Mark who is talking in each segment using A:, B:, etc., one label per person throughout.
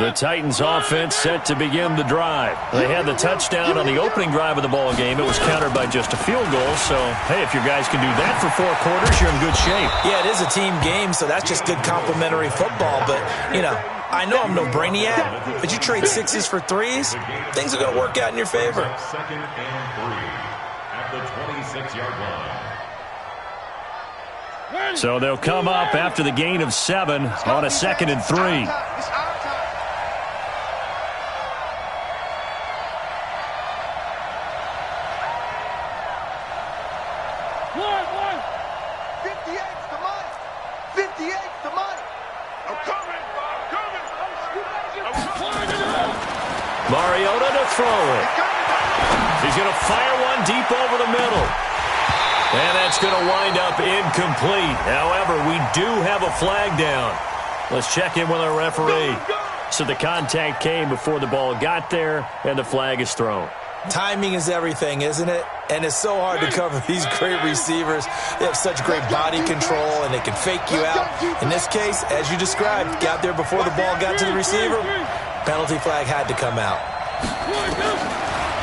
A: The Titans offense set to begin the drive. They had the touchdown on the opening drive of the ball game. It was countered by just a field goal. So, hey, if your guys can do that for 4 quarters, you're in good shape.
B: Yeah, it is a team game, so that's just good complementary football. But, you know, I know I'm no brainiac, but you trade 6s for 3s, things are going to work out in your favor.
C: 2nd and 3 at the 26-yard line.
A: So they'll come up after the gain of 7 on a 2nd and 3. Mariota to throw it. He's going to fire one deep over the middle. And that's going to wind up incomplete. However, we do have a flag down. Let's check in with our referee. So the contact came before the ball got there, and the flag is thrown.
B: Timing is everything, isn't it? And it's so hard to cover these great receivers. They have such great body control, and they can fake you out. In this case, as you described, got there before the ball got to the receiver. Penalty flag had to come out.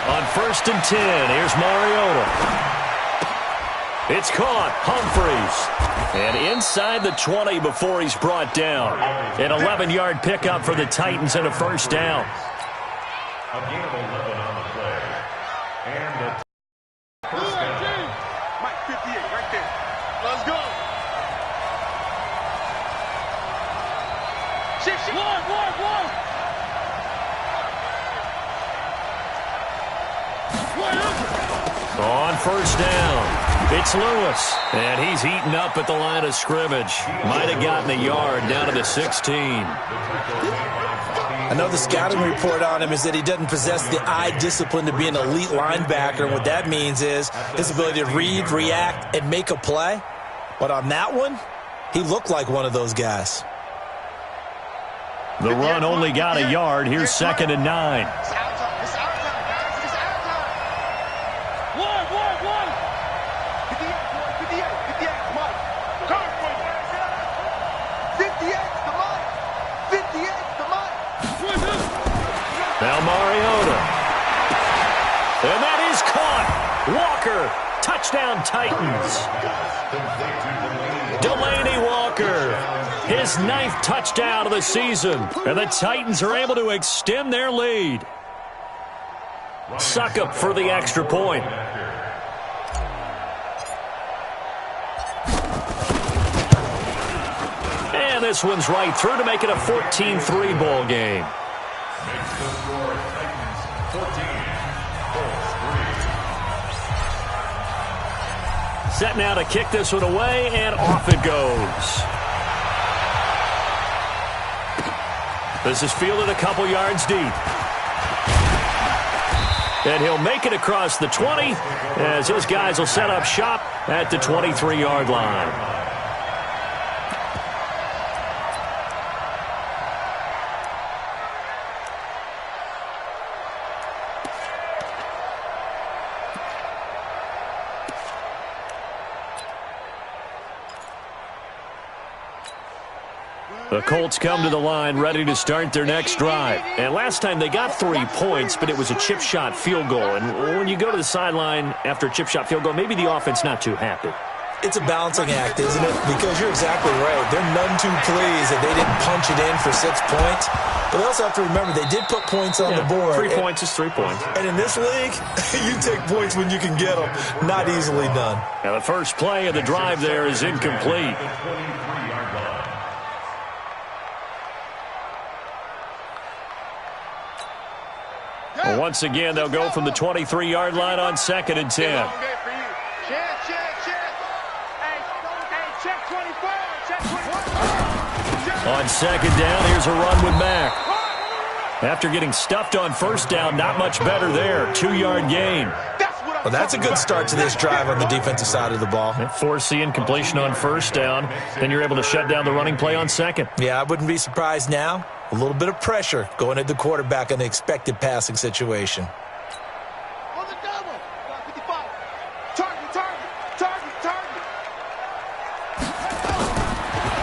A: On 1st and 10, here's Mariota. It's caught. Humphreys. And inside the 20 before he's brought down. An 11-yard pickup for the Titans and a first down.
C: A gain of 11 on the play. And the first down.
D: Mike 58 right there. Let's go. One.
A: On first down, it's Lewis. And he's eaten up at the line of scrimmage. Might have gotten a yard down to the 16.
B: I know the scouting report on him is that he doesn't possess the eye discipline to be an elite linebacker. And what that means is his ability to read, react, and make a play. But on that one, he looked like one of those guys.
A: The run only got a yard. Here's 2nd and 9. Now Mariota. And that is caught. Walker. Touchdown Titans. Delaney Walker. His 9th touchdown of the season. And the Titans are able to extend their lead. Suck up for the extra point. And this one's right through to make it a 14-3 ball game.
C: Makes the score Titans 14, Colts 3.
A: Set now to kick this one away, and off it goes. This is fielded a couple yards deep. And he'll make it across the 20 as his guys will set up shop at the 23-yard line. The Colts come to the line ready to start their next drive. And last time they got 3 points, but it was a chip shot field goal. And when you go to the sideline after a chip shot field goal, maybe the offense not too happy.
B: It's a balancing act, isn't it? Because you're exactly right. They're none too pleased that they didn't punch it in for 6 points. But they also have to remember they did put points on the board.
A: 3 points is 3 points.
B: And in this league, you take points when you can get them. Not easily done.
A: Now the first play of the drive there is incomplete. Well, once again, they'll go from the 23-yard line on 2nd and 10. On 2nd down, here's a run with Mack. After getting stuffed on first down, not much better there. 2-yard gain.
B: Well, that's a good start to this drive on the defensive side of the ball.
A: Force the incompletion on first down. Then you're able to shut down the running play on 2nd.
B: Yeah, I wouldn't be surprised now. A little bit of pressure going at the quarterback in the expected passing situation.
D: On the double. 55. Target.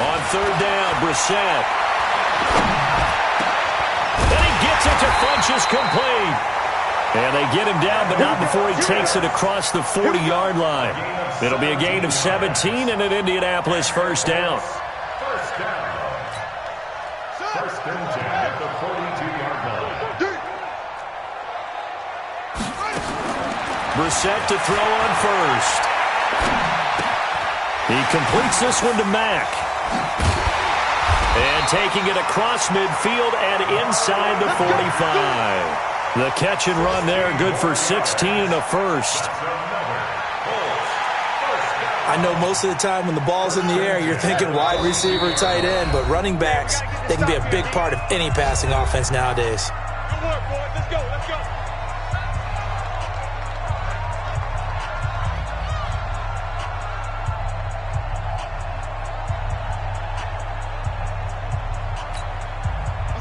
A: On 3rd down, Brissett. coverage is complete. And they get him down, but not before he takes it across the 40-yard line. It'll be a gain of 17 and an Indianapolis first down.
C: First down. First and 10 at the 42-yard line.
A: Brissett to throw on first. He completes this one to Mack. And taking it across midfield and inside the 45. The catch and run there, good for 16 and a first.
B: I know most of the time when the ball's in the air, you're thinking wide receiver, tight end, but running backs, they can be a big part of any passing offense nowadays.
D: Good work, boys. Let's go. Let's go.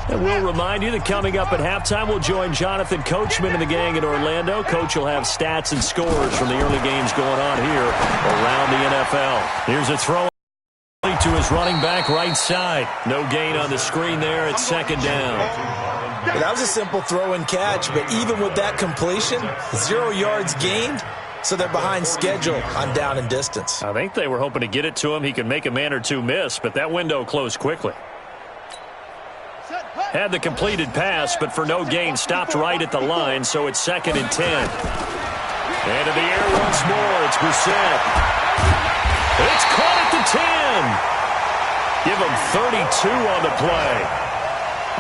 A: And we'll remind you that coming up at halftime, we'll join Jonathan Coachman and the gang in Orlando. Coach will have stats and scores from the early games going on here around the NFL. Here's a throw to his running back right side. No gain on the screen there at second down.
B: Well, that was a simple throw and catch, but even with that completion, 0 yards gained, so they're behind schedule on down and distance.
A: I think they were hoping to get it to him. He could make a man or two miss, but that window closed quickly. Had the completed pass, but for no gain, stopped right at the line, so it's second and 10. And in the air once more, it's Brissett. It's caught at the 10. Give them 32 on the play.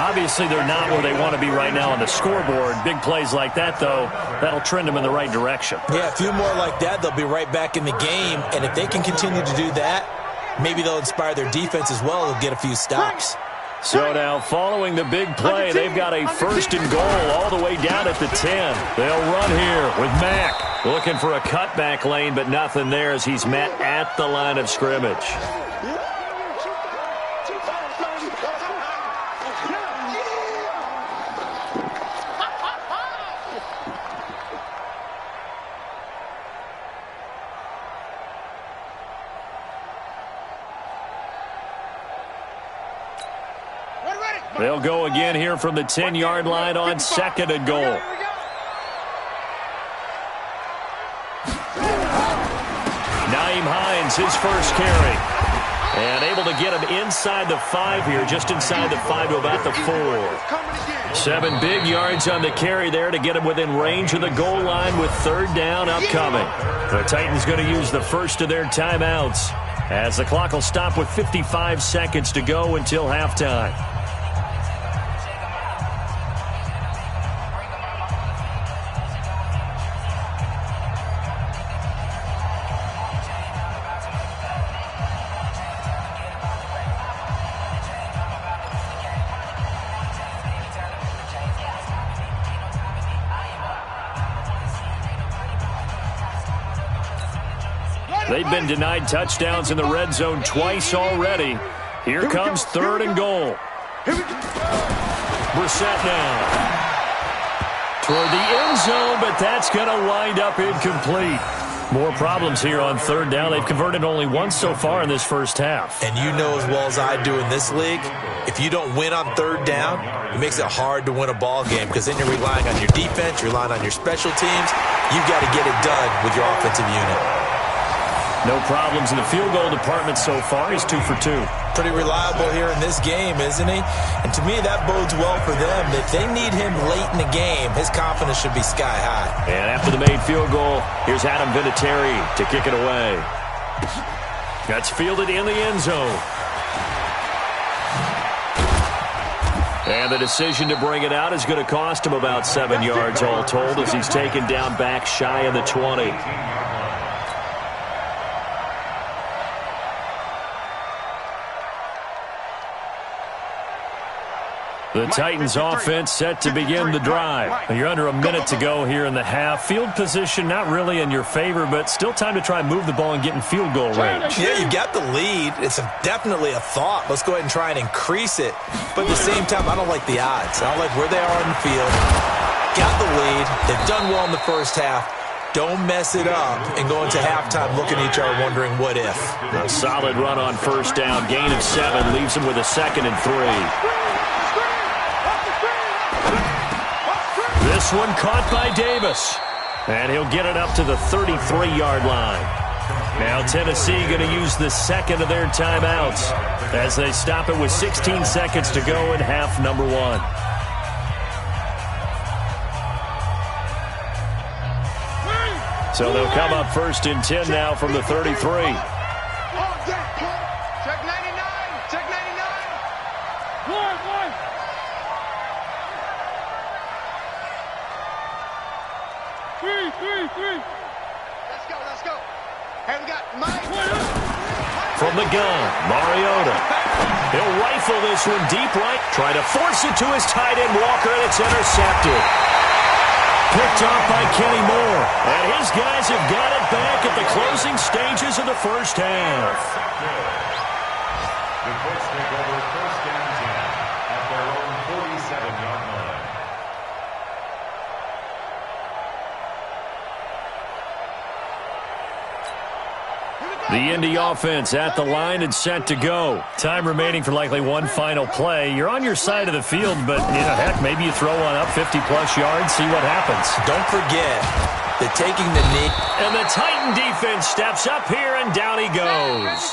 A: Obviously, they're not where they want to be right now on the scoreboard. Big plays like that, though, that'll trend them in the right direction.
B: Yeah, a few more like that, they'll be right back in the game, and if they can continue to do that, maybe they'll inspire their defense as well. They'll get a few stops.
A: So now, following the big play, they've got a first and goal all the way down at the 10. They'll run here with Mack. Looking for a cutback lane, but nothing there as he's met at the line of scrimmage. They'll go again here from the 10-yard line on second and goal. Nyheim Hines, his first carry. And able to get him inside the 5 here, just inside the 5 to about the 4. 7 big yards on the carry there to get him within range of the goal line with third down upcoming. The Titans going to use the first of their timeouts as the clock will stop with 55 seconds to go until halftime. They've been denied touchdowns in the red zone twice already. Here comes third and goal. Brissett now. Toward the end zone, but that's going to wind up incomplete. More problems here on third down. They've converted only once so far in this first half.
B: And you know as well as I do in this league, if you don't win on third down, it makes it hard to win a ball game because then you're relying on your defense, you're relying on your special teams. You've got to get it done with your offensive unit.
A: No problems in the field goal department so far. He's 2 for 2.
B: Pretty reliable here in this game, isn't he? And to me, that bodes well for them. If they need him late in the game, his confidence should be sky high.
A: And after the made field goal, here's Adam Vinatieri to kick it away. That's fielded in the end zone. And the decision to bring it out is going to cost him about 7 yards all told as he's taken down back shy of the 20. The Titans offense set to begin the drive. You're under a minute to go here in the half. Field position not really in your favor, but still time to try and move the ball and get in field goal range.
B: Yeah, you got the lead. It's definitely a thought. Let's go ahead and try and increase it. But at the same time, I don't like the odds. I don't like where they are on the field. Got the lead. They've done well in the first half. Don't mess it up and go into halftime looking at each other wondering what if.
A: A solid run on first down. Gain of 7 leaves him with a 2nd and 3. This one caught by Davis. And he'll get it up to the 33-yard line. Now Tennessee going to use the second of their timeouts as they stop it with 16 seconds to go in half number 1. So they'll come up 1st and 10 now from the 33.
D: Check 99. Check 99. One. Three. Let's go. Hey, we got Mike.
A: From the gun, Mariota. He'll rifle this one deep right. Try to force it to his tight end, Walker, and it's intercepted. Picked off by Kenny Moore. And his guys have got it back at the closing stages of the first half.
C: The Colts take over 1st and 10 at their own 47-yard line.
A: The Indy offense at the line and set to go. Time remaining for likely one final play. You're on your side of the field, but, heck, maybe you throw one up 50-plus yards, see what happens.
B: Don't forget that taking the knee.
A: And the Titan defense steps up here, and down he goes.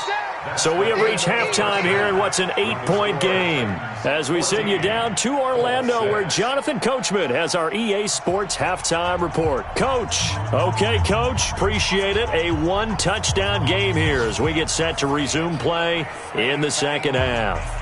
A: So we have reached halftime here in what's an 8-point game. As we send you down to Orlando, where Jonathan Coachman has our EA Sports halftime report. Coach. Okay, Coach. Appreciate it. A one-touchdown game here as we get set to resume play in the second half.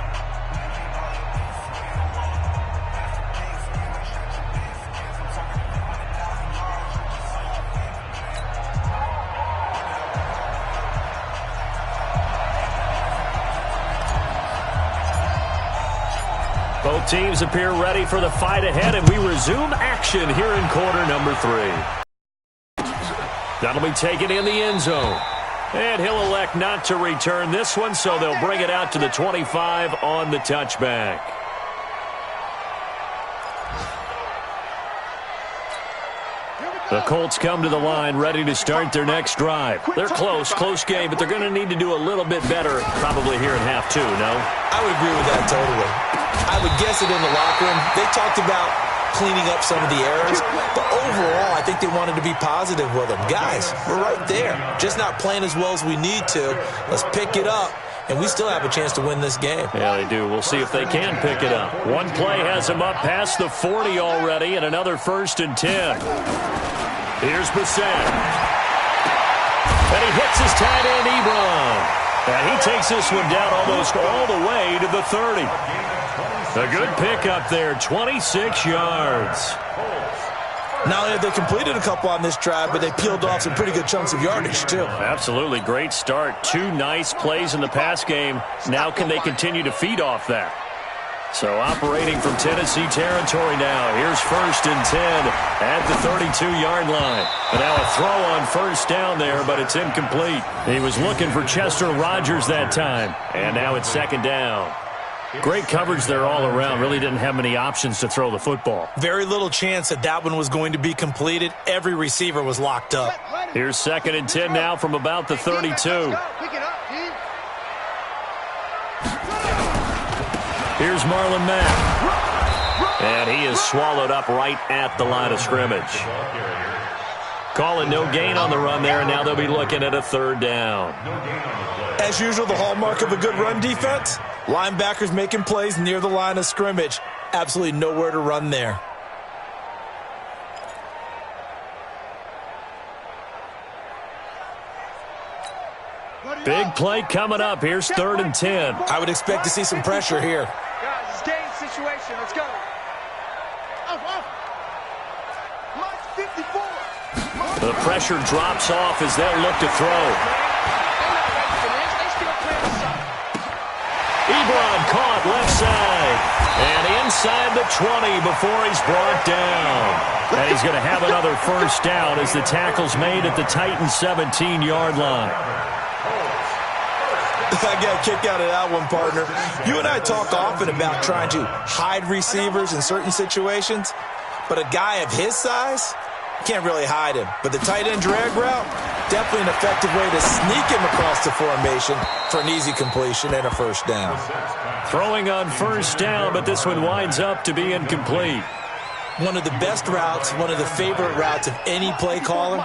A: Both teams appear ready for the fight ahead, and we resume action here in quarter number 3. That'll be taken in the end zone. And he'll elect not to return this one, so they'll bring it out to the 25 on the touchback. The Colts come to the line ready to start their next drive. They're close game, but they're going to need to do a little bit better probably here in half 2, no?
B: I would agree with that totally. I would guess it in the locker room. They talked about cleaning up some of the errors, but overall, I think they wanted to be positive with them. Guys, we're right there. Just not playing as well as we need to. Let's pick it up, and we still have a chance to win this game.
A: Yeah, they do. We'll see if they can pick it up. One play has them up past the 40 already, and another 1st and 10. Here's Brissett. And he hits his tight end, Ebron. And he takes this one down almost all the way to the 30. A good pickup there, 26 yards.
B: Not only have they completed a couple on this drive, but they peeled off some pretty good chunks of yardage, too.
A: Absolutely. Great start. 2 nice plays in the pass game. Now can they continue to feed off that? So operating from Tennessee territory now. Here's 1st and 10 at the 32-yard line. And now a throw on 1st down there, but it's incomplete. He was looking for Chester Rogers that time. And now it's 2nd down. Great coverage there all around. Really didn't have many options to throw the football.
B: Very little chance that one was going to be completed. Every receiver was locked up.
A: Here's 2nd and 10 now from about the 32. Here's Marlon Mack. And he is swallowed up right at the line of scrimmage. Calling no gain on the run there, and now they'll be looking at a 3rd down.
B: As usual, the hallmark of a good run defense, linebackers making plays near the line of scrimmage. Absolutely nowhere to run there.
A: Big play coming up. Here's 3rd and 10.
B: I would expect to see some pressure here.
D: Guys, it's game situation. Let's go. Mike 54.
A: The pressure drops off as they'll look to throw. Ebron caught left side. And inside the 20 before he's brought down. And he's going to have another 1st down as the tackle's made at the Titans' 17-yard line.
B: I got a kick out of that one, partner. You and I talk often about trying to hide receivers in certain situations, but a guy of his size, you can't really hide him. But the tight end drag route, definitely an effective way to sneak him across the formation for an easy completion and a 1st down.
A: Throwing on 1st down, but this one winds up to be incomplete.
B: One of the best routes, one of the favorite routes of any play caller.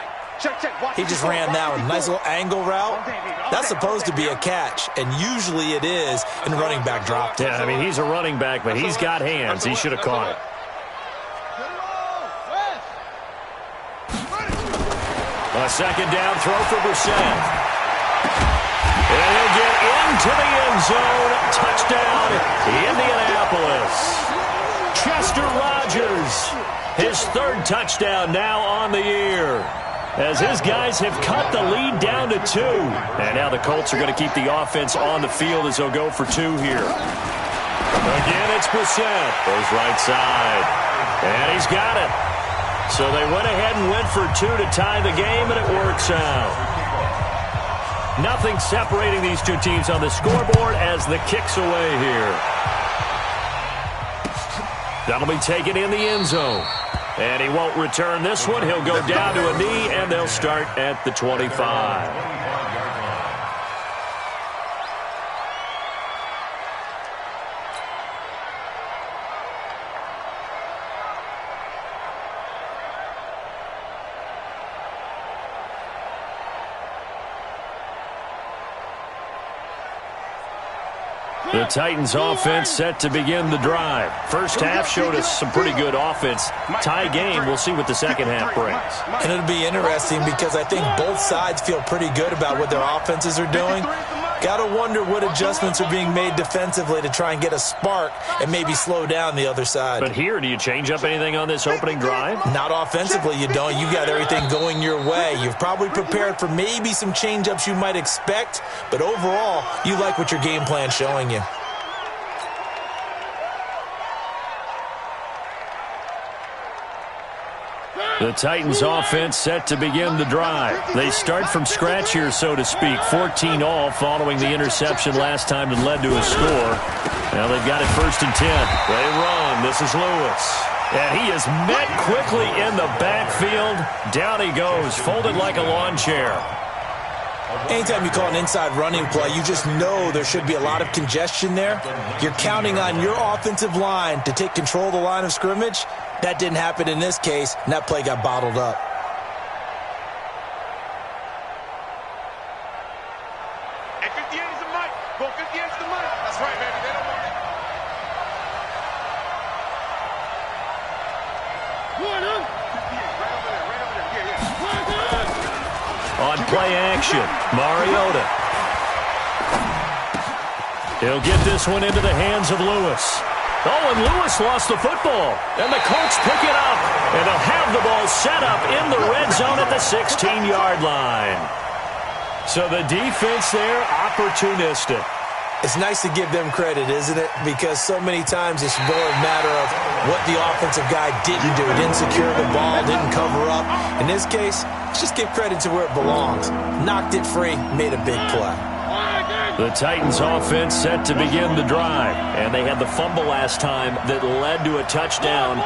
B: He just ran that one. Nice little angle route. That's supposed to be a catch, and usually it is in running back drop.
A: Yeah, I mean, he's a running back, but he's got hands. He should have caught it. A second down throw for Brissett. And he'll get into the end zone. Touchdown, Indianapolis. Chester Rogers, his third touchdown now on the year, as his guys have cut the lead down to 2. And now the Colts are going to keep the offense on the field as they'll go for 2 here. Again, it's Brissett. Goes right side. And he's got it. So they went ahead and went for 2 to tie the game, and it works out. Nothing separating these two teams on the scoreboard as the kick's away here. That'll be taken in the end zone. And he won't return this one. He'll go down to a knee, and they'll start at the 25. The Titans offense set to begin the drive. First half showed us some pretty good offense. Tie game, we'll see what the second half brings.
B: And it'll be interesting because I think both sides feel pretty good about what their offenses are doing. Got to wonder what adjustments are being made defensively to try and get a spark and maybe slow down the other side.
A: But here, do you change up anything on this opening drive?
B: Not offensively, you don't. You got everything going your way. You've probably prepared for maybe some change-ups you might expect, but overall, you like what your game plan's showing you.
A: The Titans offense set to begin the drive. They start from scratch here, so to speak. 14 all following the interception last time that led to a score. Now they've got it 1st and 10. They run. This is Lewis. And he is met quickly in the backfield. Down he goes, folded like a lawn chair.
B: Anytime you call an inside running play, you just know there should be a lot of congestion there. You're counting on your offensive line to take control of the line of scrimmage. That didn't happen in this case, and that play got bottled up.
D: And 58 is the mic. Go 58 is the mic. That's right, baby. They don't want it. Right over there. Yeah.
A: On play action, Mariota. He'll get this one into the hands of Lewis. Oh, and Lewis lost the football. And the Colts pick it up. And they'll have the ball set up in the red zone at the 16-yard line. So the defense there, opportunistic.
B: It's nice to give them credit, isn't it? Because so many times it's more a matter of what the offensive guy didn't do. Didn't secure the ball, didn't cover up. In this case, let's just give credit to where it belongs. Knocked it free, made a big play.
A: The Titans offense set to begin the drive. And they had the fumble last time that led to a touchdown.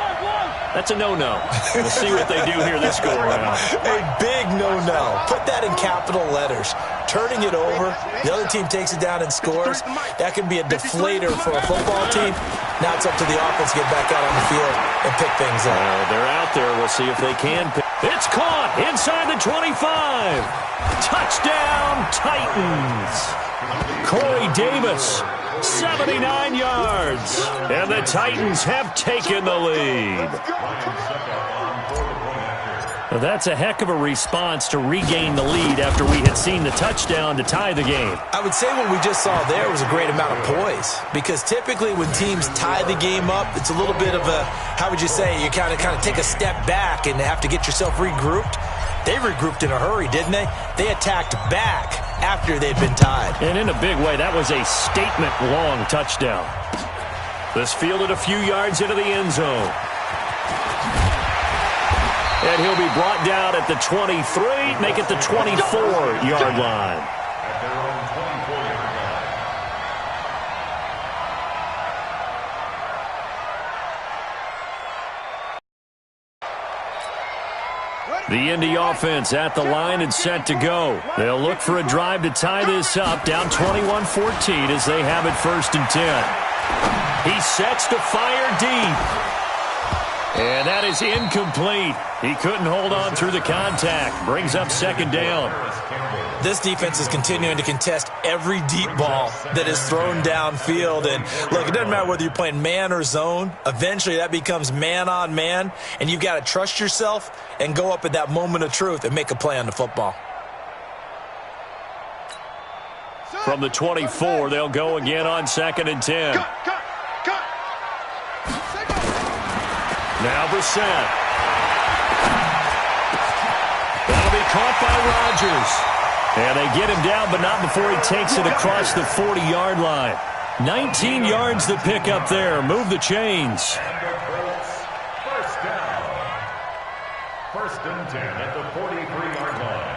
A: That's a no-no. We'll see what they do here this go-around.
B: A big no-no. Put that in capital letters. Turning it over, the other team takes it down and scores. That can be a deflator for a football team. Now it's up to the offense to get back out on the field and pick things up.
A: They're out there. We'll see if they can pick. It's caught inside the 25. Touchdown, Titans. Corey Davis, 79 yards. And the Titans have taken the lead. Well, that's a heck of a response to regain the lead after we had seen the touchdown to tie the game.
B: I would say what we just saw there was a great amount of poise, because typically when teams tie the game up, it's a little bit of a, how would you say, you kind of take a step back and have to get yourself regrouped. They regrouped in a hurry, didn't they? They attacked back after they'd been tied.
A: And in a big way, that was a statement-long touchdown. This fielded a few yards into the end zone. And he'll be brought down at the 23, make it the 24-yard line.
C: At their own 24-yard line.
A: The Indy offense at the line and set to go. They'll look for a drive to tie this up, down 21-14 as they have it 1st and 10. He sets to fire deep. And that is incomplete. He couldn't hold on through the contact. Brings up second down.
B: This defense is continuing to contest every deep ball that is thrown downfield. And, look, it doesn't matter whether you're playing man or zone. Eventually, that becomes man-on-man, and you've got to trust yourself and go up at that moment of truth and make a play on the football.
A: From the 24, they'll go again on 2nd and 10. Now Brissett. That'll be caught by Rodgers. And they get him down, but not before he takes it across the 40-yard line. 19 yards to pick up there. Move the chains.
C: First down. 1st and 10 at the 43-yard line.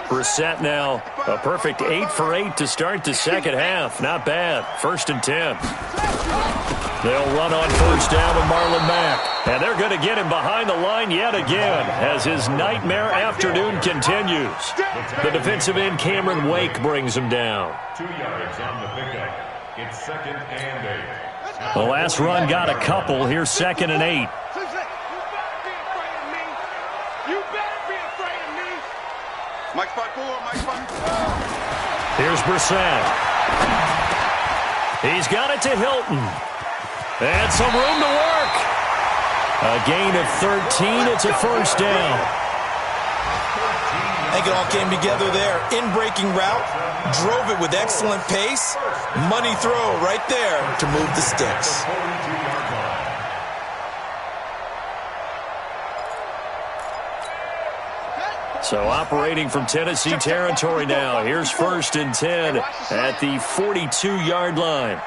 A: Brissett now a perfect 8 for 8 to start the second half. Not bad. 1st and 10. They'll run on 1st down with Marlon Mack. And they're going to get him behind the line yet again as his nightmare afternoon continues. The defensive end Cameron Wake brings him down.
C: 2 yards on the pickup. It's 2nd and 8.
A: The last run got a couple. Here's 2nd and 8.
D: Mike spot 4, Mike spot 4.
A: Here's Brissett. He's got it to Hilton. And some room to work. A gain of 13. It's a 1st down.
B: I think it all came together there. In-breaking route. Drove it with excellent pace. Money throw right there to move the sticks.
A: So operating from Tennessee territory now. Here's 1st and 10 at the 42-yard line.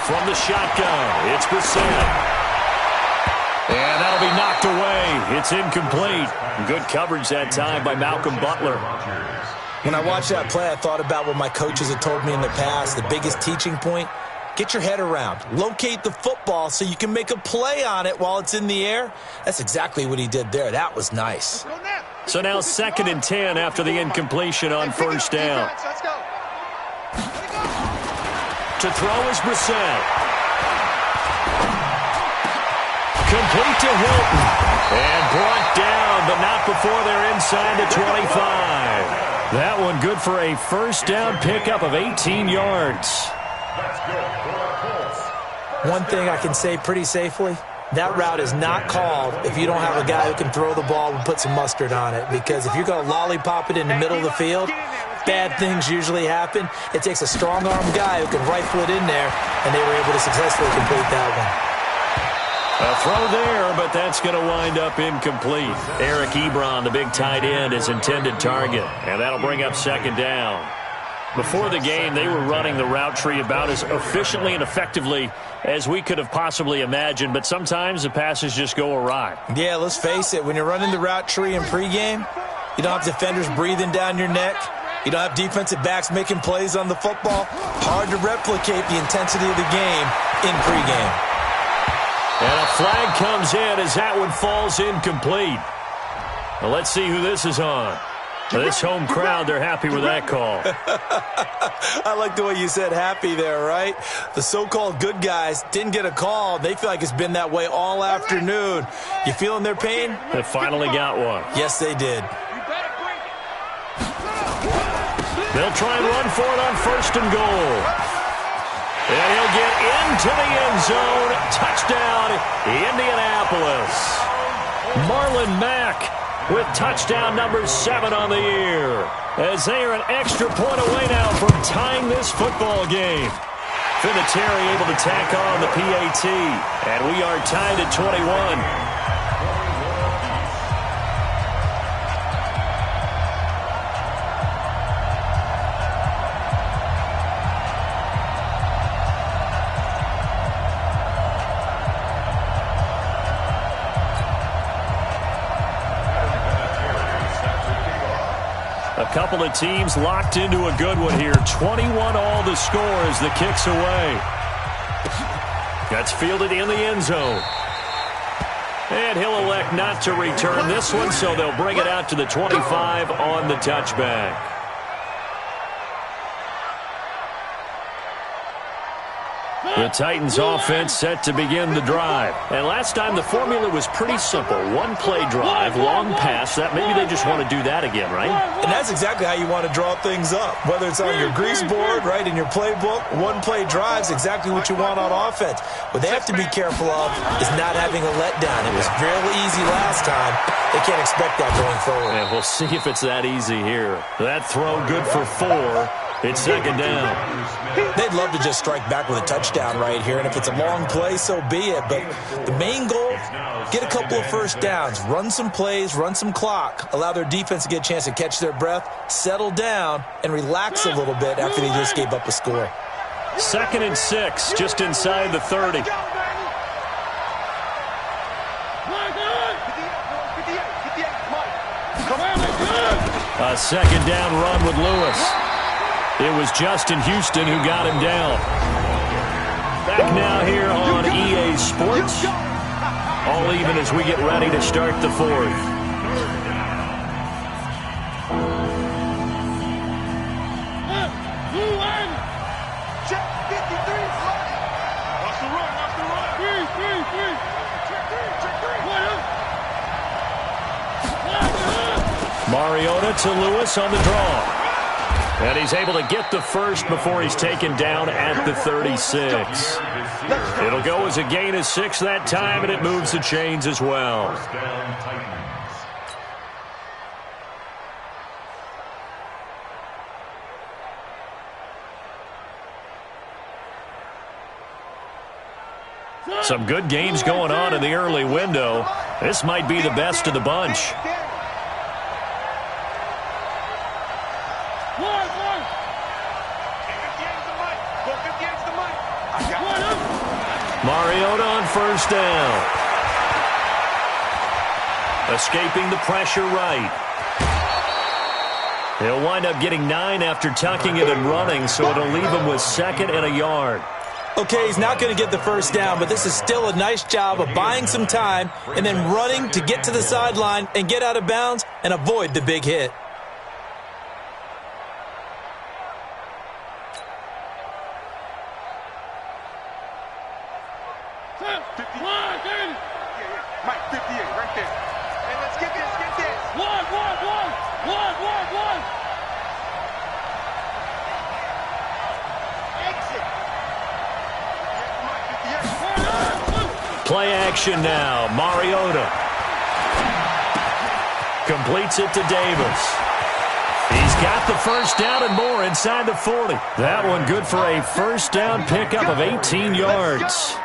A: From the shotgun, it's Brissett. And that'll be knocked away. It's incomplete. Good coverage that time by Malcolm Butler.
B: When I watched that play, I thought about what my coaches had told me in the past. The biggest teaching point, get your head around. Locate the football so you can make a play on it while it's in the air. That's exactly what he did there. That was nice.
A: So now 2nd and 10 after the incompletion on 1st down. To throw is Brissett. Complete to Hilton. And brought down, but not before they're inside the 25. That one good for a 1st down pickup of 18 yards.
B: One thing I can say pretty safely, that route is not called if you don't have a guy who can throw the ball and put some mustard on it. Because if you're going to lollipop it in the middle of the field, bad things usually happen. It takes a strong-arm guy who can rifle it in there, and they were able to successfully complete that one.
A: A throw there, but that's going to wind up incomplete. Eric Ebron, the big tight end, is intended target, and that'll bring up 2nd down. Before the game, they were running the route tree about as efficiently and effectively as we could have possibly imagined, but sometimes the passes just go awry.
B: Yeah, let's face it. When you're running the route tree in pregame, you don't have defenders breathing down your neck. You don't have defensive backs making plays on the football. Hard to replicate the intensity of the game in pregame.
A: And a flag comes in as that one falls incomplete. Well, let's see who this is on. This home crowd, they're happy with that call.
B: I like the way you said happy there, right? The so-called good guys didn't get a call. They feel like it's been that way all afternoon. You feeling their pain?
A: They finally got one.
B: Yes, they did.
A: They'll try and run for it on 1st and goal. And he'll get into the end zone. Touchdown, Indianapolis. Marlon Mack with touchdown number 7 on the year, as they are an extra point away now from tying this football game. Vinatieri able to tack on the PAT, and we are tied at 21. A couple of teams locked into a good one here. 21 all the score as the kick's away. That's fielded in the end zone. And he'll elect not to return this one, so they'll bring it out to the 25 on the touchback. The Titans offense set to begin the drive. And last time the formula was pretty simple. One play drive, long pass. That maybe they just want to do that again, right?
B: And that's exactly how you want to draw things up. Whether it's on your grease board, right, in your playbook, one play drive is exactly what you want on offense. What they have to be careful of is not having a letdown. It was really easy last time. They can't expect that going forward.
A: And we'll see if it's that easy here. That throw good for 4. It's second down.
B: They'd love to just strike back with a touchdown right here, and if it's a long play, so be it. But the main goal, get a couple of first downs, run some plays, run some clock, allow their defense to get a chance to catch their breath, settle down, and relax a little bit after they just gave up a score.
A: 2nd and 6, just inside the 30. A second down run with Lewis. It was Justin Houston who got him down. Back now here on EA Sports. All even as we get ready to start the 4th. Mariota to Lewis on the draw. And he's able to get the first before he's taken down at the 36. It'll go as a gain of 6 that time, and it moves the chains as well. Some good games going on in the early window. This might be the best of the bunch. Mariota on first down. Escaping the pressure right. He'll wind up getting 9 after tucking it and running, so it'll leave him with 2nd and a yard.
B: Okay, he's not going to get the first down, but this is still a nice job of buying some time and then running to get to the sideline and get out of bounds and avoid the big hit.
D: Mike, 58, right there. And let's get this, get this. One. Exit.
A: Play action now. Mariota completes it to Davis. He's got the first down and more inside the 40. That one good for a first down pickup of 18 yards.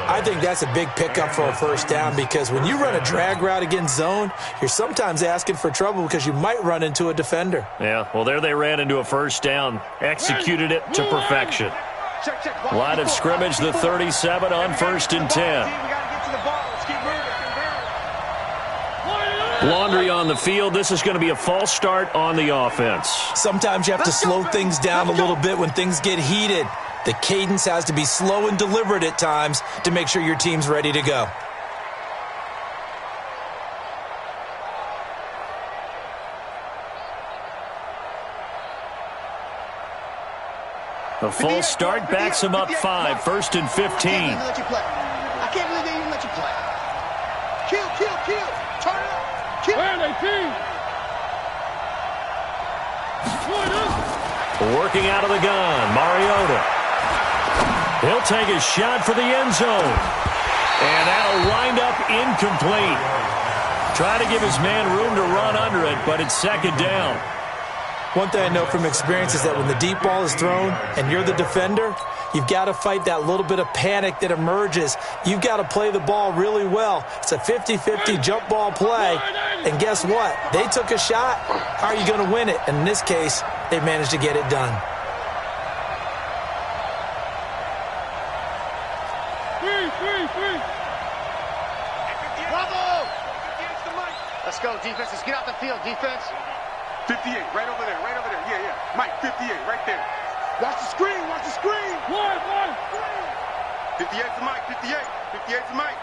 B: I think that's a big pickup for a first down because when you run a drag route against zone, you're sometimes asking for trouble because you might run into a defender.
A: Yeah, well, there they ran into a first down, executed it to perfection. Line of scrimmage, the 37 on 1st and 10. Laundry on the field. This is going to be a false start on the offense.
B: Sometimes you have to slow things down a little bit when things get heated. The cadence has to be slow and deliberate at times to make sure your team's ready to go.
A: A false start backs him up 5, 1st and 15.
D: I can't believe they even let you play. Kill. Turn it up. Kill. Where are they, team?
A: Working out of the gun, Mariota. He'll take a shot for the end zone. And that'll wind up incomplete. Try to give his man room to run under it, but it's 2nd down.
B: One thing I know from experience is that when the deep ball is thrown and you're the defender, you've got to fight that little bit of panic that emerges. You've got to play the ball really well. It's a 50-50 jump ball play. And guess what? They took a shot. How are you going to win it? And in this case, they managed to get it done.
D: Bravo! Let's go, defense. Let's get out the field, defense. 58, right over there. Yeah. Mike, 58, right there. Watch the screen. One. 58 to Mike, 58 to Mike.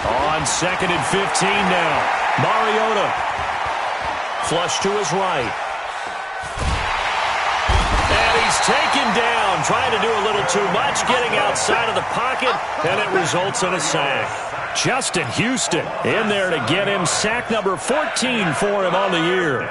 A: On 2nd and 15 now. Mariota. Flush to his right. And he's taken down, trying to do a little too much, getting outside of the pocket, and it results in a sack. Justin Houston in there to get him sack number 14 for him on the year.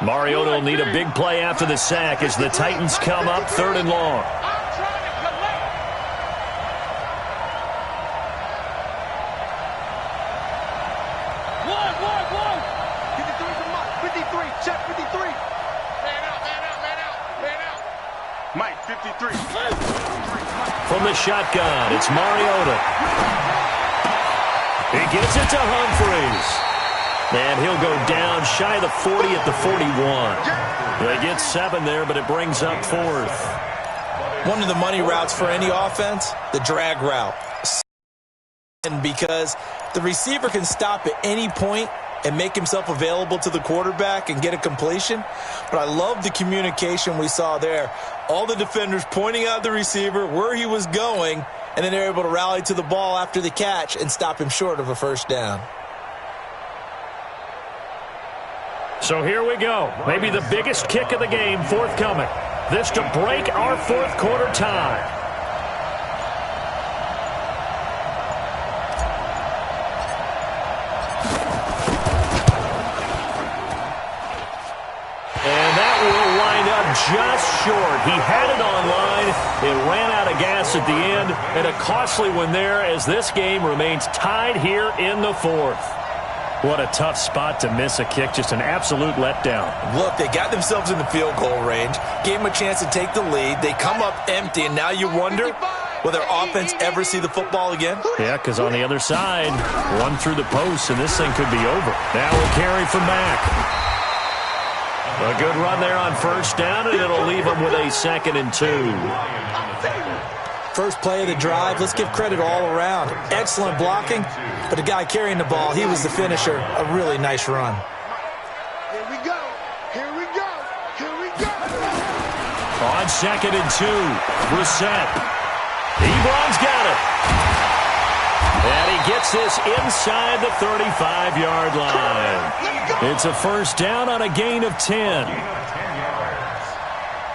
A: Mariota will need a big play after the sack as the Titans come up 3rd and long.
D: Check 53. Man out, man out, man out, man out. Mike, 53.
A: From the shotgun, it's Mariota. He gets it to Humphries. And he'll go down shy of the 40 at the 41. They get 7 there, but it brings up 4th.
B: One of the money routes for any offense, the drag route. And because the receiver can stop at any point and make himself available to the quarterback and get a completion. But I love the communication we saw there. All the defenders pointing out the receiver, where he was going, and then they're able to rally to the ball after the catch and stop him short of a first down.
A: So here we go. Maybe the biggest kick of the game forthcoming. This to break our 4th quarter tie. Just short. He had it on line. It ran out of gas at the end, and a costly one there as this game remains tied here in the 4th. What a tough spot to miss a kick. Just an absolute letdown.
B: Look, they got themselves in the field goal range, gave them a chance to take the lead. They come up empty, and now you wonder, will their offense ever see the football again?
A: Yeah, because on the other side, one through the post, and this thing could be over. Now a carry from Mack. A good run there on first down, and it'll leave them with a 2nd and 2.
B: First play of the drive, let's give credit all around. Excellent blocking, but the guy carrying the ball, he was the finisher. A really nice run.
D: Here we go. Here we go. Here we go.
A: On 2nd and 2, Brissett. Ebron's got it. And he gets this inside the 35-yard line. It's a first down on a gain of 10.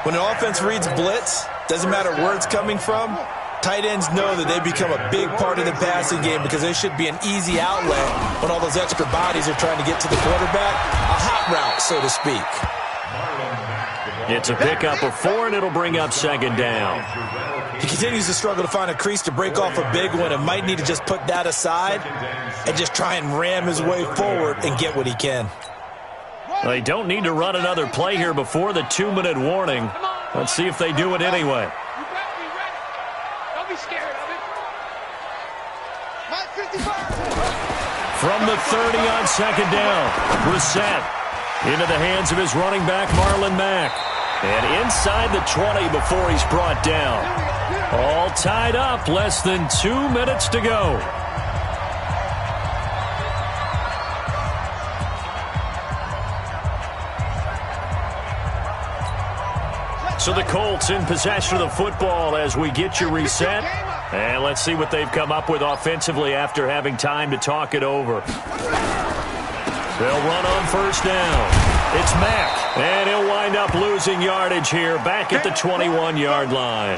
B: When an offense reads blitz, doesn't matter where it's coming from, tight ends know that they become a big part of the passing game because they should be an easy outlet when all those extra bodies are trying to get to the quarterback. A hot route, so to speak.
A: It's a pickup of 4, and it'll bring up 2nd down.
B: He continues to struggle to find a crease to break off a big one and might need to just put that aside and just try and ram his way forward and get what he can.
A: They don't need to run another play here before the 2-minute warning. Let's see if they do it anyway.
D: You better be ready. Don't be scared of it. Mike, 55.
A: From the 30 on 2nd down, Brissett into the hands of his running back, Marlon Mack. And inside the 20 before he's brought down. All tied up, less than 2 minutes to go. So the Colts in possession of the football as we get you reset. And let's see what they've come up with offensively after having time to talk it over. They'll run on first down. It's Mack, and he'll wind up losing yardage here back at the 21-yard line.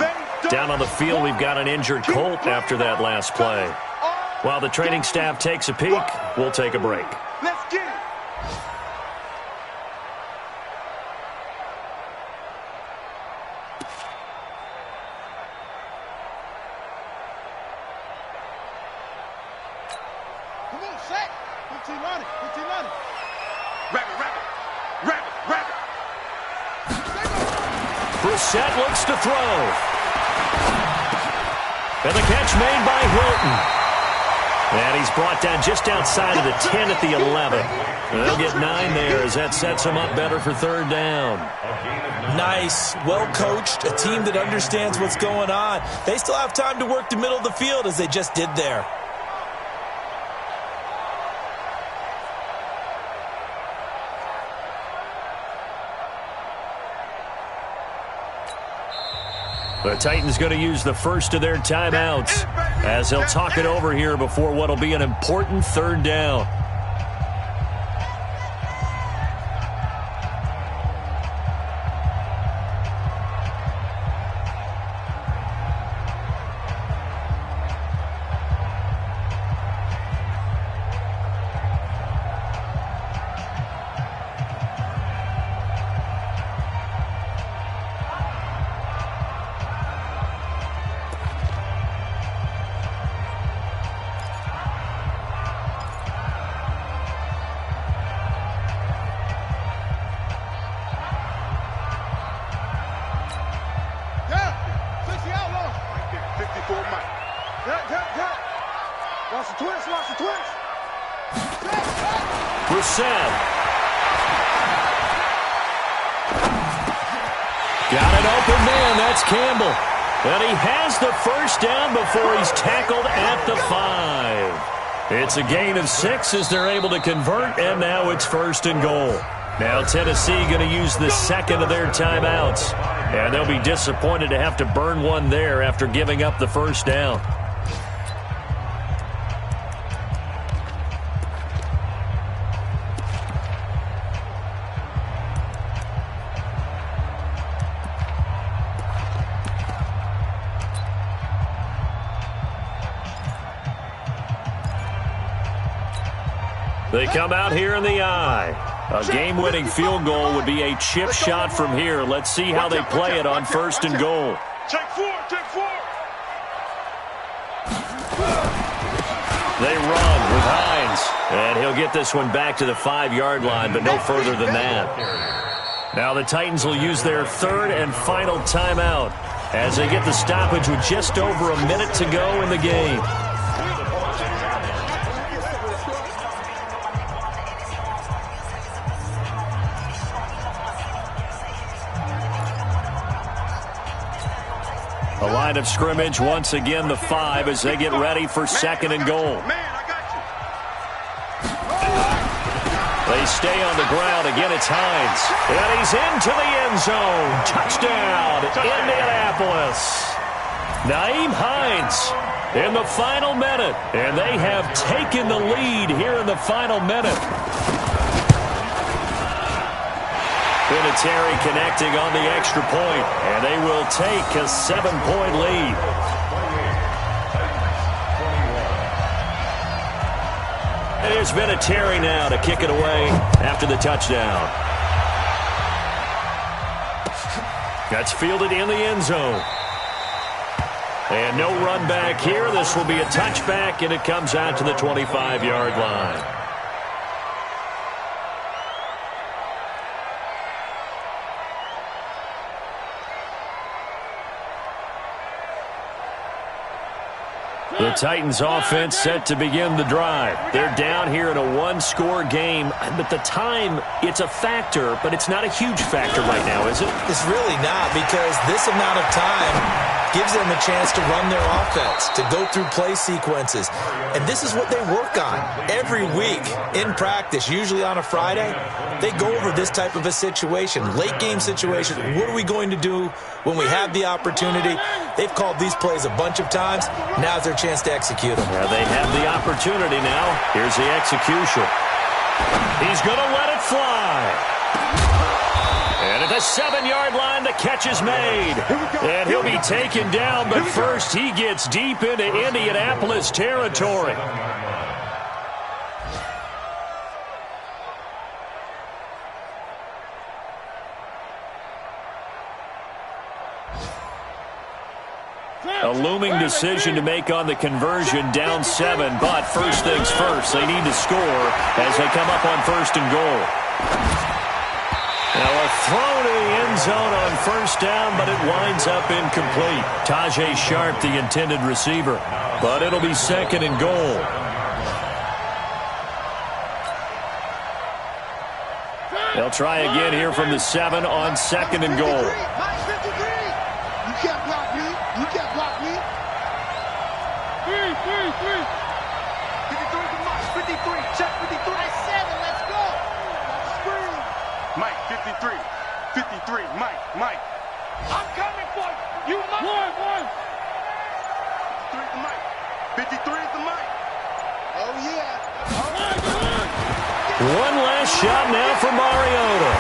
A: Down on the field, we've got an injured Colt after that last play. While the training staff takes a peek, we'll take a break.
D: Let's get it. Come on, Shaq. 1500, 1500. Rabbit.
A: Brissett looks to throw. And the catch made by Hilton. And he's brought down just outside of the 10 at the 11. They'll get 9 there as that sets him up better for 3rd down.
B: Nice, well-coached, a team that understands what's going on. They still have time to work the middle of the field as they just did there.
A: The Titans going to use the first of their timeouts. as he'll talk it over here before what will be an important third down. Got an open man, that's Campbell. And he has the first down before he's tackled at the 5. It's a gain of 6 as they're able to convert, and now it's 1st and goal. Now Tennessee going to use the second of their timeouts. And they'll be disappointed to have to burn one there after giving up the first down. They come out here in the eye. A game-winning field goal would be a chip shot from here. Let's see how they play it on 1st and goal.
D: Take 4, take 4.
A: They run with Hines. And he'll get this one back to the 5-yard line, but no further than that. Now the Titans will use their third and final timeout as they get the stoppage with just over a minute to go in the game. The line of scrimmage, once again, the 5 as they get ready for 2nd and goal. They stay on the ground. Again, it's Hines. And he's into the end zone. Touchdown, Indianapolis. Nyheim Hines in the final minute. And they have taken the lead here in the final minute. Vinatieri connecting on the extra point, and they will take a 7-point lead. It is Vinatieri now to kick it away after the touchdown. That's fielded in the end zone. And no run back here. This will be a touchback, and it comes out to the 25-yard line. The Titans offense set to begin the drive. They're down here in a 1-score game. But the time, it's a factor, but it's not a huge factor right now, is it?
B: It's really not, because this amount of time gives them a chance to run their offense, to go through play sequences. And this is what they work on every week in practice, usually on a Friday. They go over this type of a situation, late game situation. What are we going to do when we have the opportunity? They've called these plays a bunch of times. Now's their chance to execute them.
A: Yeah, they have the opportunity now. Here's the execution. He's going to let it fly. And at the 7-yard line, the catch is made. And he'll be taken down, but first he gets deep into Indianapolis territory. A looming decision to make on the conversion, down 7, but first things first, they need to score as they come up on 1st and goal. Now a throw to the end zone on 1st down, but it winds up incomplete. Tajay Sharp, the intended receiver, but it'll be 2nd and goal. They'll try again here from the 7 on 2nd and goal.
D: You can't block me. You can't block me. 53 to Mike. 53. Check 53. I said it. Let's go. Screen. Mike, 53. 53. Mike. I'm coming for you. You must. 1. 3 to Mike. 53 is the mic. Oh, yeah. All right.
A: One last shot now for Mariota.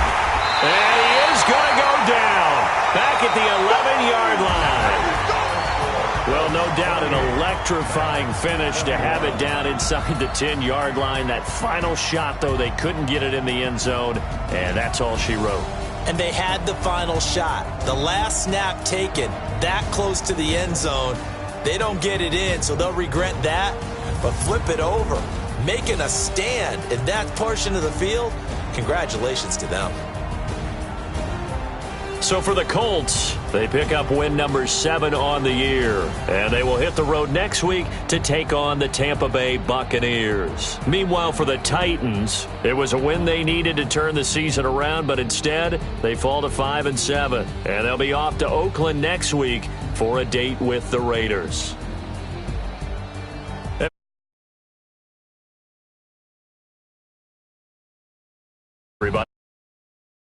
A: And he is going to go down. Back at the 11-yard line. Well, no doubt an electrifying finish to have it down inside the 10-yard line. That final shot, though, they couldn't get it in the end zone, and that's all she wrote.
B: And they had the final shot. The last snap taken that close to the end zone. They don't get it in, so they'll regret that. But flip it over, making a stand in that portion of the field, congratulations to them.
A: So for the Colts, they pick up win number 7 on the year. And they will hit the road next week to take on the Tampa Bay Buccaneers. Meanwhile, for the Titans, it was a win they needed to turn the season around, but instead, they fall to 5-7. And they'll be off to Oakland next week for a date with the Raiders.